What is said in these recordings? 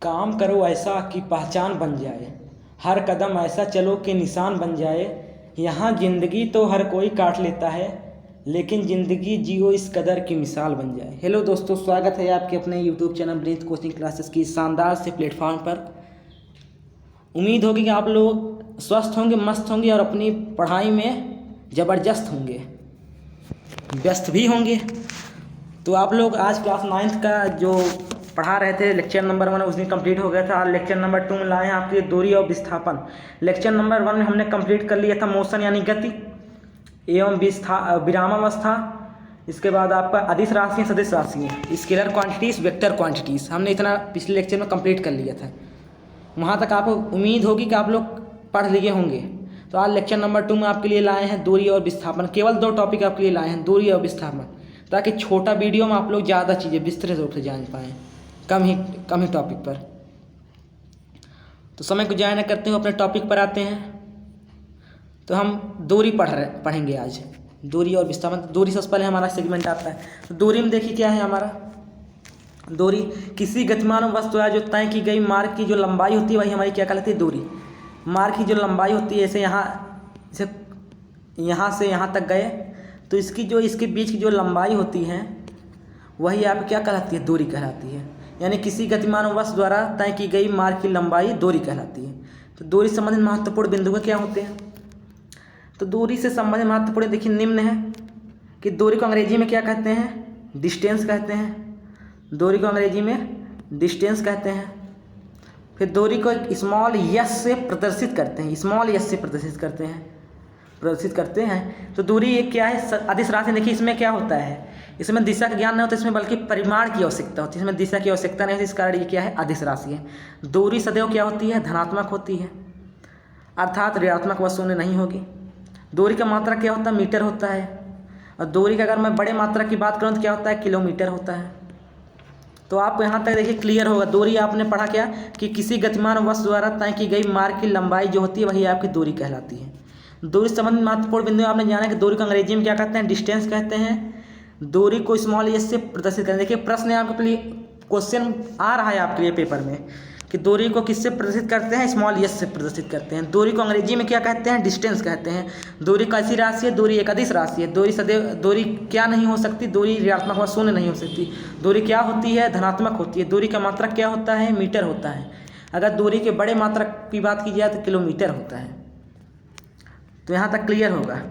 काम करो ऐसा कि पहचान बन जाए, हर कदम ऐसा चलो कि निशान बन जाए। यहाँ ज़िंदगी तो हर कोई काट लेता है, लेकिन ज़िंदगी जियो इस कदर की मिसाल बन जाए। हेलो दोस्तों, स्वागत है आपके अपने YouTube channel breath coaching classes की शानदार से प्लेटफॉर्म पर। उम्मीद होगी कि आप लोग स्वस्थ होंगे, मस्त होंगे और अपनी पढ़ाई में ज़बरदस्त होंगे, व्यस्त भी होंगे। तो आप लोग आज क्लास 9th का जो पढ़ा रहे थे लेक्चर नंबर 1 उस दिन कंप्लीट हो गया था। आज लेक्चर नंबर 2 में लाए हैं आपके दूरी और विस्थापन। लेक्चर नंबर 1 में हमने कंप्लीट कर लिया था मोशन यानी गति एवं विरामावस्था। इसके बाद आपका अदिश राशि, सदिश राशि, स्केलर क्वांटिटीज़, वेक्टर क्वांटिटीज़, हमने इतना पिछले लेक्चर में कंप्लीट कर लिया था। वहाँ तक आपको उम्मीद होगी कि आप लोग पढ़ लिए होंगे। तो आज लेक्चर नंबर 2 में आपके लिए लाए हैं दूरी और विस्थापन। केवल 2 टॉपिक आपके लिए लाए हैं, दूरी और विस्थापन, ताकि छोटा वीडियो में आप लोग ज़्यादा चीज़ें विस्तृत रूप से जान पाएँ कम ही टॉपिक पर। तो समय को ज़ाया न करते हुए अपने टॉपिक पर आते हैं। तो हम दूरी पढ़ेंगे आज, दूरी और विस्थापन। दूरी सबसे पहले हमारा सेगमेंट आता है। तो दूरी में देखिए क्या है हमारा। दूरी किसी गतिमान वस्तु है जो तय की गई मार्ग की जो लंबाई होती है वही हमारी क्या कहलाती है, दूरी। मार्ग की जो लंबाई होती है, जैसे यहाँ से यहाँ तक गए तो इसके बीच की जो लंबाई होती है वही आप क्या कहलाती है, दूरी कहलाती है। यानी किसी गतिमान वस्तु द्वारा तय की गई मार्ग की लंबाई दूरी कहलाती है। तो दूरी से संबंधित महत्वपूर्ण बिंदु क्या होते हैं। तो दूरी से संबंधित महत्वपूर्ण देखिए निम्न है कि दूरी को अंग्रेजी में क्या कहते हैं, डिस्टेंस कहते हैं। दूरी को अंग्रेजी में डिस्टेंस कहते हैं। फिर दूरी को एक स्मॉल यस से प्रदर्शित करते हैं, स्मॉल यस से प्रदर्शित करते हैं। तो दूरी एक क्या है, अदिश राशि। देखिए इसमें क्या होता है, इसमें दिशा का ज्ञान नहीं होता, इसमें बल्कि परिमाण की आवश्यकता होती है। इसमें दिशा की आवश्यकता नहीं होती, इस कारण ये क्या है, अदिश राशि है। दूरी सदैव क्या होती है, धनात्मक होती है, अर्थात ऋणात्मक व शून्य नहीं होगी। दूरी का मात्रा क्या होता है, मीटर होता है। और दूरी का अगर मैं बड़े मात्रा की बात करूँ तो क्या होता है, किलोमीटर होता है। तो आपको यहाँ तक देखिए क्लियर होगा। दूरी आपने पढ़ा क्या कि किसी गतिमान वस्तु द्वारा तय की गई मार्ग की लंबाई जो होती है वही आपकी दूरी कहलाती है। दूरी से संबंधित महत्वपूर्ण बिंदु आपने जाना कि दूरी को अंग्रेजी में क्या कहते हैं, डिस्टेंस कहते हैं। दूरी को स्मॉल एस से प्रदर्शित करें। देखिए प्रश्न आपके लिए क्वेश्चन आ रहा है आपके लिए पेपर में कि दूरी को किससे प्रदर्शित करते हैं, स्मॉल एस से प्रदर्शित करते हैं। दूरी को अंग्रेजी में क्या कहते हैं, डिस्टेंस कहते हैं। दूरी कैसी राशि है, दूरी एक अदिश राशि है। दूरी क्या नहीं हो सकती, दूरी ऋणात्मक व शून्य नहीं हो सकती। दूरी क्या होती है, धनात्मक होती है। दूरी का मात्रक क्या होता है, मीटर होता है। अगर दूरी के बड़े मात्रक की बात की जाए तो किलोमीटर होता है। तो यहाँ तक क्लियर होगा।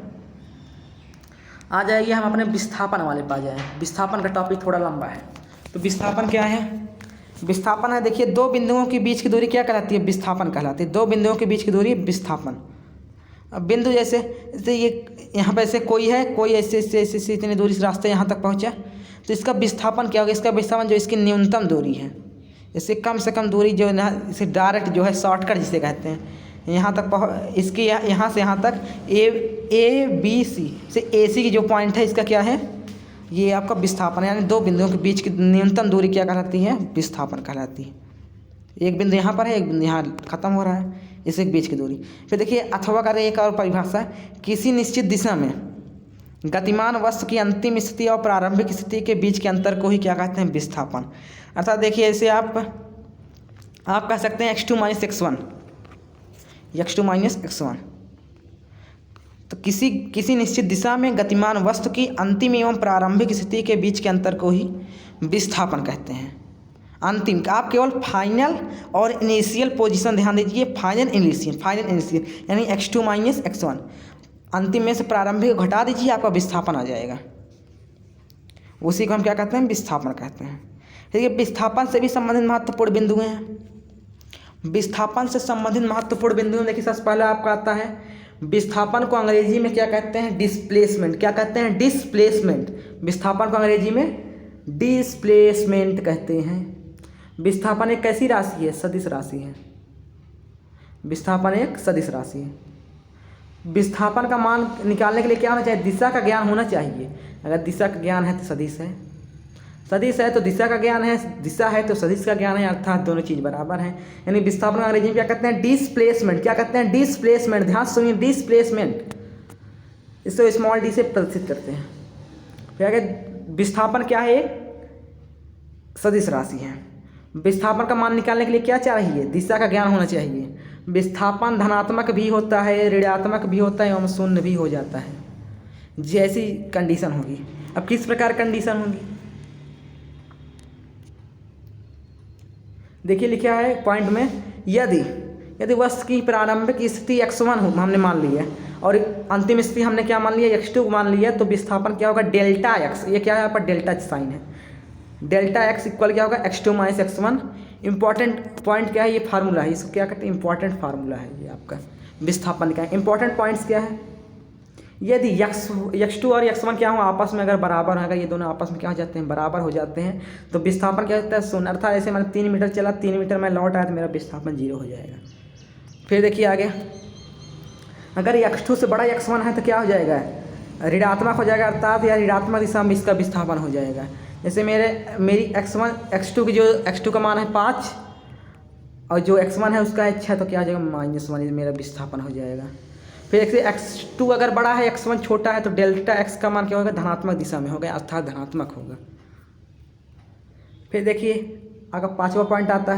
आ जाइए हम अपने विस्थापन वाले पा जाए। विस्थापन का टॉपिक थोड़ा लंबा है। तो विस्थापन क्या है, विस्थापन है देखिए 2 बिंदुओं के बीच की दूरी क्या कहलाती है, विस्थापन कहलाती है। 2 बिंदुओं के बीच की दूरी विस्थापन। अब बिंदु जैसे ये यहाँ पे ऐसे कोई है, कोई ऐसे इतनी दूरी से रास्ते यहाँ तक पहुँचा, तो इसका विस्थापन क्या होगा, इसका विस्थापन जो इसकी न्यूनतम दूरी है, इससे कम से कम दूरी जो है, इसे डायरेक्ट जो है शॉर्टकट जिसे कहते हैं, यहाँ तक इसके यहाँ से यहाँ तक ए बी सी से ए सी की जो पॉइंट है इसका क्या है, ये आपका विस्थापन है। यानी 2 बिंदुओं के बीच की न्यूनतम दूरी क्या कहलाती है, विस्थापन कहलाती है। एक बिंदु यहाँ पर है, एक बिंदु यहाँ खत्म हो रहा है, इसके बीच की दूरी। फिर देखिए अथवा का एक और परिभाषा है, किसी निश्चित दिशा में गतिमान वस्तु की अंतिम स्थिति और प्रारंभिक स्थिति के बीच के अंतर को ही क्या कहते हैं, विस्थापन। अर्थात देखिए ऐसे आप कह सकते हैं x2 - x1। तो किसी निश्चित दिशा में गतिमान वस्तु की अंतिम एवं प्रारंभिक स्थिति के बीच के अंतर को ही विस्थापन कहते हैं। अंतिम आप केवल फाइनल और इनिशियल पोजीशन ध्यान दीजिए, फाइनल इनिशियल यानी x2 - x1। अंतिम में से प्रारंभिक घटा दीजिए, आपका विस्थापन आ जाएगा। उसी को हम क्या कहते हैं, विस्थापन कहते हैं। देखिए विस्थापन से भी संबंधित महत्वपूर्ण बिंदु हैं। विस्थापन से संबंधित महत्वपूर्ण बिंदु देखिए सबसे पहले आपका आता है विस्थापन को अंग्रेजी में क्या कहते हैं, डिस्प्लेसमेंट। क्या कहते हैं, डिस्प्लेसमेंट। विस्थापन को अंग्रेजी में डिस्प्लेसमेंट कहते हैं। विस्थापन एक कैसी राशि है, सदिश राशि है। विस्थापन एक सदिश राशि है। विस्थापन का मान निकालने के लिए क्या होना चाहिए, दिशा का ज्ञान होना चाहिए। अगर दिशा का ज्ञान है तो सदिश है, सदिश है तो दिशा का ज्ञान है, दिशा है तो सदिश का ज्ञान है, अर्थात दोनों चीज़ बराबर हैं। यानी विस्थापन अंग्रेजी में क्या कहते हैं, डिस्प्लेसमेंट। क्या कहते हैं, डिस्प्लेसमेंट। ध्यान सुनिए, डिस्प्लेसमेंट, इसको स्मॉल डी से प्रदर्शित करते हैं। फिर आगे विस्थापन क्या है, सदिश राशि है। विस्थापन का मान निकालने के लिए क्या चाहिए? दिशा का ज्ञान होना चाहिए। विस्थापन धनात्मक भी होता है, ऋणात्मक भी होता है एवं शून्य भी हो जाता है, जैसी कंडीशन होगी। अब किस प्रकार कंडीशन होगी देखिए, लिखा है पॉइंट में, यदि वस्तु की प्रारंभिक स्थिति x1 हो, हमने मान ली है, और अंतिम स्थिति हमने क्या मान लिया? x2 मान लिया, तो विस्थापन क्या होगा? Delta x। ये क्या है? यहाँ पर डेल्टा साइन है। डेल्टा x इक्वल क्या होगा? x2 minus x1। Important point क्या है? ये फार्मूला है, इसको क्या कहते हैं? इंपॉर्टेंट फार्मूला है ये आपका विस्थापन का। इंपॉर्टेंट पॉइंट्स क्या है? यदि x2 और x1 क्या हो आपस में अगर बराबर होगा, ये दोनों आपस में क्या हो जाते हैं? बराबर हो जाते हैं, तो विस्थापन क्या होता है? शून्य। अर्थात ऐसे मैंने 3 मीटर चला, 3 मीटर में लौट आया तो मेरा विस्थापन 0 हो जाएगा। फिर देखिए आगे, अगर x2 से बड़ा x1 है तो क्या हो जाएगा? ऋणात्मक हो जाएगा, अर्थात या ऋणात्मक दिशा में इसका विस्थापन हो जाएगा। जैसे मेरी x2 की जो x2 का मान है 5 और जो x1 है उसका है 6, तो क्या हो जाएगा? -1 मेरा विस्थापन हो जाएगा। फिर x2 अगर बड़ा है, x1 छोटा है, तो डेल्टा x का मान क्या होगा? धनात्मक दिशा में होगा, अर्थात धनात्मक होगा। फिर देखिए अगर पांचवा पॉइंट आता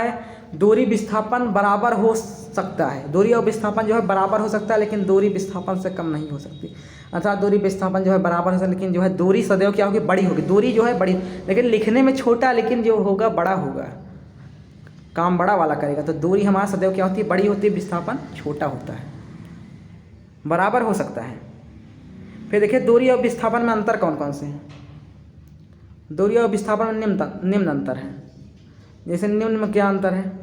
है, दूरी विस्थापन बराबर हो सकता है। दूरी और विस्थापन जो है बराबर हो सकता है, लेकिन दूरी विस्थापन से कम नहीं हो सकती। अर्थात दूरी विस्थापन जो है बराबर है, लेकिन जो है दूरी सदैव क्या होगी? बड़ी होगी। दूरी जो है बड़ी, लेकिन लिखने में छोटा, लेकिन जो होगा बड़ा होगा, काम बड़ा वाला करेगा। तो दूरी हमारा सदैव क्या होती है? बड़ी होती है, विस्थापन छोटा होता है, बराबर हो सकता है। फिर देखिए दूरी और विस्थापन में अंतर कौन कौन से हैं? दूरी और विस्थापन में निम्न अंतर है। जैसे निम्न में क्या अंतर है?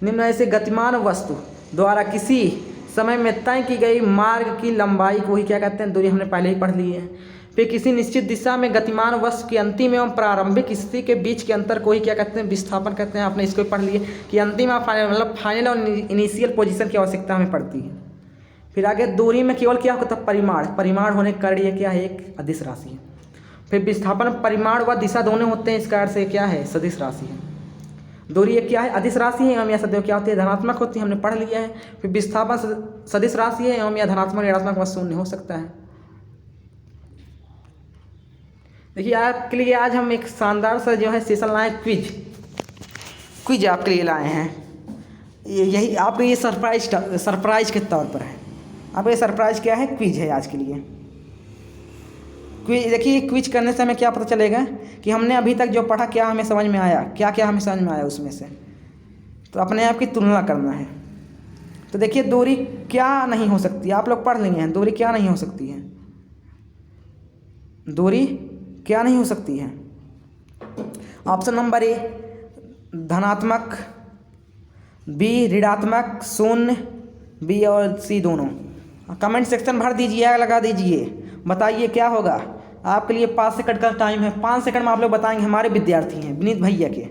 निम्न ऐसे गतिमान वस्तु द्वारा किसी समय में तय की गई मार्ग की लंबाई को ही क्या कहते हैं? दूरी। हमने पहले ही पढ़ ली है। फिर किसी निश्चित दिशा में गतिमान वस्तु की अंतिम एवं प्रारंभिक स्थिति के बीच के अंतर को ही क्या कहते हैं? विस्थापन कहते हैं। आपने इसको पढ़ लिए कि अंतिम और फाइनल, मतलब फाइनल और इनिशियल पोजीशन की आवश्यकता हमें पड़ती है। फिर आगे दूरी में केवल क्या होता है? परिमाण होने के कारण ये क्या है? एक अदिश राशि है। फिर विस्थापन परिमाण व दिशा दोनों होते हैं, इस कारण से क्या है? सदिश राशि है। दूरी एक क्या है? अदिश राशि है एवं या सदैव क्या होती है? धनात्मक होती है, हमने पढ़ लिया है। फिर विस्थापन सदिश राशि है एवं या धनात्मक ऋणात्मक व शून्य हो सकता है। देखिए आपके लिए आज हम एक शानदार सा जो है सेशन लाए, क्विज आपके लिए लाए हैं। यही आपके ये सरप्राइज के तौर पर है। आपका ये सरप्राइज क्या है? क्विज है आज के लिए। क्विज देखिए, क्विज करने से हमें क्या पता चलेगा कि हमने अभी तक जो पढ़ा क्या हमें समझ में आया, क्या क्या हमें समझ में आया उसमें से। तो अपने आप की तुलना करना है। तो देखिए दूरी क्या नहीं हो सकती, आप लोग पढ़ लेंगे। दूरी क्या नहीं हो सकती है? दूरी क्या नहीं हो सकती है? ऑप्शन नंबर ए धनात्मक, बी ऋणात्मक, शून्य, बी और सी दोनों। कमेंट सेक्शन भर दीजिए, लगा दीजिए, बताइए क्या होगा। आपके लिए 5 सेकंड का टाइम है। 5 सेकंड में आप लोग बताएंगे, हमारे विद्यार्थी हैं विनीत भैया के।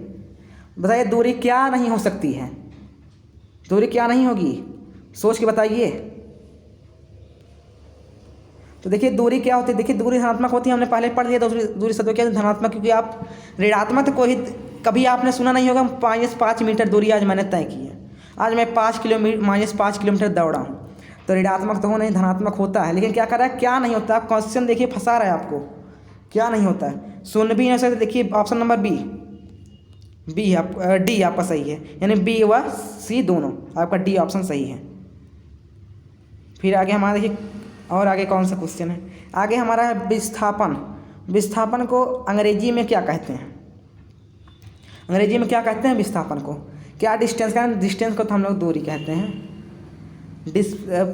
बताइए दूरी क्या नहीं हो सकती है? दूरी क्या नहीं होगी? सोच के बताइए। तो देखिए दूरी क्या होती है? देखिए दूरी धनात्मक होती है, हमने पहले पढ़ लिया। दूरी सदैव क्या है? धनात्मक, क्योंकि आप ऋणात्मक को ही कभी आपने सुना नहीं होगा। -5 मीटर दूरी आज मैंने तय की है। आज मैं -5 किलोमीटर दौड़ा हूँ, तो ऋणात्मक तो हो नहीं, धनात्मक होता है। लेकिन क्या कर रहा है? क्या नहीं होता? क्वेश्चन देखिए फंसा रहा है आपको। क्या नहीं होता है? शून्य भी नहीं हो सकता। देखिए ऑप्शन नंबर बी डी आपका सही है, यानी बी व सी दोनों आपका डी ऑप्शन सही है। फिर आगे हमारा देखिए, और आगे कौन सा क्वेश्चन है? आगे हमारा है विस्थापन। विस्थापन को अंग्रेजी में क्या कहते हैं? अंग्रेजी में क्या कहते हैं विस्थापन को? क्या डिस्टेंस का? डिस्टेंस को तो हम लोग दूरी कहते हैं।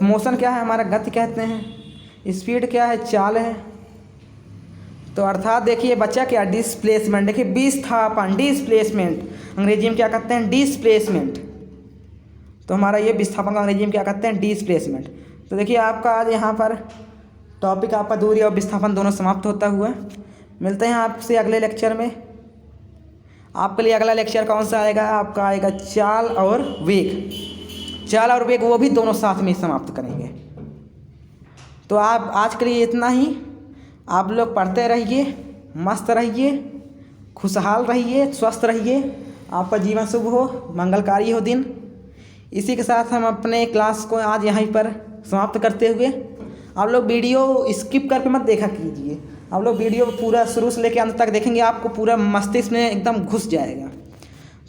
मोशन क्या है हमारा? गति कहते हैं। स्पीड क्या है? चाल है। तो अर्थात देखिए बच्चा क्या? डिस्प्लेसमेंट। देखिए विस्थापन, डिस्प्लेसमेंट अंग्रेजी में क्या कहते हैं? डिस्प्लेसमेंट। तो हमारा ये विस्थापन का अंग्रेजी में क्या कहते हैं? डिस्प्लेसमेंट। तो देखिए आपका आज यहाँ पर टॉपिक आपका दूरी और विस्थापन दोनों समाप्त होता हुआ। मिलते हैं आपसे अगले लेक्चर में। आपके लिए अगला लेक्चर कौन सा आएगा? आपका आएगा चाल और वेग। चाल और वेग वो भी दोनों साथ में समाप्त करेंगे। तो आप आज के लिए इतना ही। आप लोग पढ़ते रहिए, मस्त रहिए, खुशहाल रहिए, स्वस्थ रहिए। आपका जीवन शुभ हो, मंगलकारी हो दिन। इसी के साथ हम अपने क्लास को आज यहीं पर समाप्त करते हुए, आप लोग वीडियो स्किप करके मत देखा कीजिए। आप लोग वीडियो पूरा शुरू से लेकर अंत तक देखेंगे, आपको पूरा मस्तिष्क में एकदम घुस जाएगा।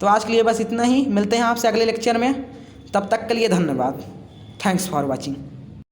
तो आज के लिए बस इतना ही, मिलते हैं आपसे अगले लेक्चर में, तब तक के लिए धन्यवाद। Thanks for watching.